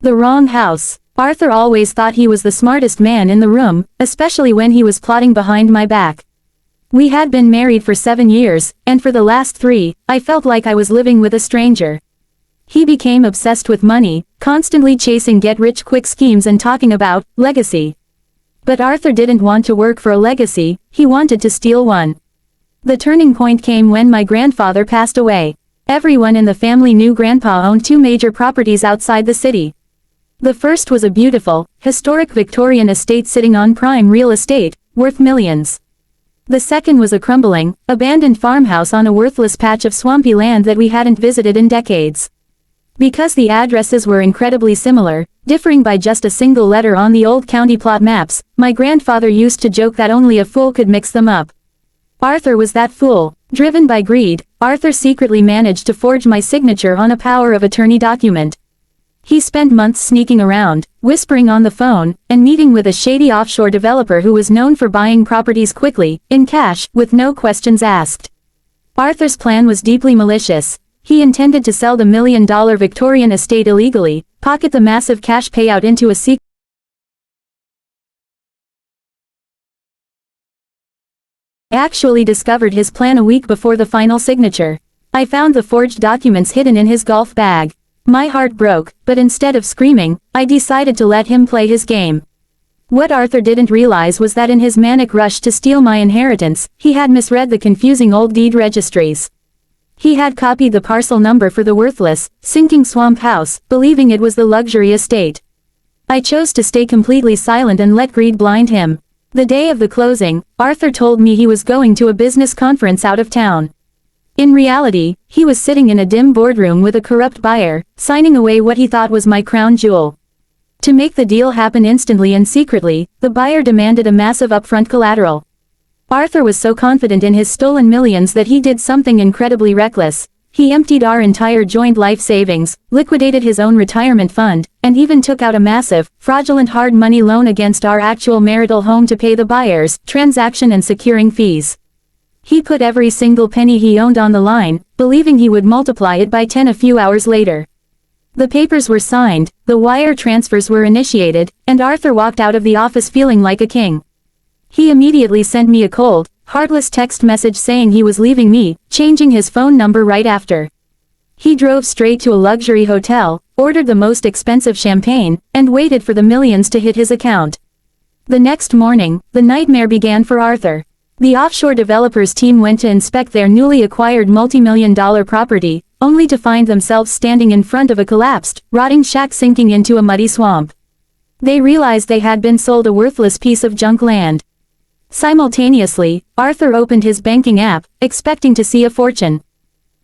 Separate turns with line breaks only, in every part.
The wrong house. Arthur always thought he was the smartest man in the room, especially when he was plotting behind my back. We had been married for 7 years, and for the last 3, I felt like I was living with a stranger. He became obsessed with money, constantly chasing get-rich-quick schemes and talking about legacy. But Arthur didn't want to work for a legacy, he wanted to steal one. The turning point came when my grandfather passed away. Everyone in the family knew Grandpa owned 2 major properties outside the city. The first was a beautiful, historic Victorian estate sitting on prime real estate, worth millions. The second was a crumbling, abandoned farmhouse on a worthless patch of swampy land that we hadn't visited in decades. Because the addresses were incredibly similar, differing by just a single letter on the old county plot maps, my grandfather used to joke that only a fool could mix them up. Arthur was that fool. Driven by greed, Arthur secretly managed to forge my signature on a power of attorney document. He spent months sneaking around, whispering on the phone, and meeting with a shady offshore developer who was known for buying properties quickly, in cash, with no questions asked. Arthur's plan was deeply malicious. He intended to sell the $1 million Victorian estate illegally, pocket the massive cash payout into a secret. I actually discovered his plan a week before the final signature. I found the forged documents hidden in his golf bag. My heart broke, but instead of screaming, I decided to let him play his game. What Arthur didn't realize was that in his manic rush to steal my inheritance, he had misread the confusing old deed registries. He had copied the parcel number for the worthless, sinking swamp house, believing it was the luxury estate. I chose to stay completely silent and let greed blind him. The day of the closing, Arthur told me he was going to a business conference out of town. In reality, he was sitting in a dim boardroom with a corrupt buyer, signing away what he thought was my crown jewel. To make the deal happen instantly and secretly, the buyer demanded a massive upfront collateral. Arthur was so confident in his stolen millions that he did something incredibly reckless. He emptied our entire joint life savings, liquidated his own retirement fund, and even took out a massive, fraudulent hard money loan against our actual marital home to pay the buyer's transaction and securing fees. He put every single penny he owned on the line, believing he would multiply it by 10 a few hours later. The papers were signed, the wire transfers were initiated, and Arthur walked out of the office feeling like a king. He immediately sent me a cold, heartless text message saying he was leaving me, changing his phone number right after. He drove straight to a luxury hotel, ordered the most expensive champagne, and waited for the millions to hit his account. The next morning, the nightmare began for Arthur. The offshore developers team went to inspect their newly acquired multi-million-dollar property, only to find themselves standing in front of a collapsed, rotting shack sinking into a muddy swamp. They realized they had been sold a worthless piece of junk land. Simultaneously, Arthur opened his banking app, expecting to see a fortune.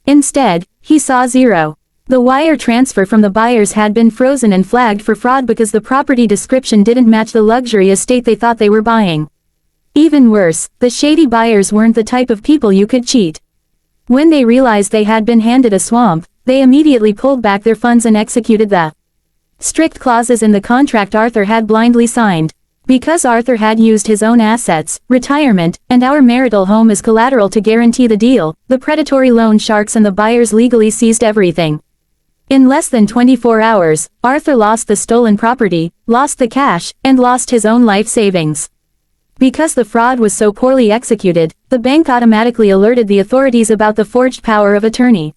Instead, he saw zero. The wire transfer from the buyers had been frozen and flagged for fraud because the property description didn't match the luxury estate they thought they were buying. Even worse, the shady buyers weren't the type of people you could cheat. When they realized they had been handed a swamp, they immediately pulled back their funds and executed the strict clauses in the contract Arthur had blindly signed. Because Arthur had used his own assets, retirement, and our marital home as collateral to guarantee the deal, the predatory loan sharks and the buyers legally seized everything. In less than 24 hours, Arthur lost the stolen property, lost the cash, and lost his own life savings. Because the fraud was so poorly executed, the bank automatically alerted the authorities about the forged power of attorney.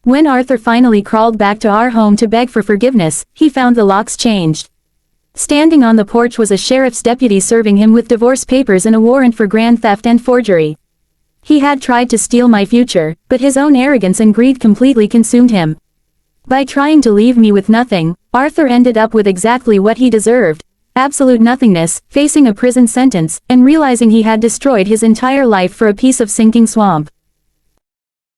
When Arthur finally crawled back to our home to beg for forgiveness, he found the locks changed. Standing on the porch was a sheriff's deputy serving him with divorce papers and a warrant for grand theft and forgery. He had tried to steal my future, but his own arrogance and greed completely consumed him. By trying to leave me with nothing, Arthur ended up with exactly what he deserved. Absolute nothingness, facing a prison sentence, and realizing he had destroyed his entire life for a piece of sinking swamp.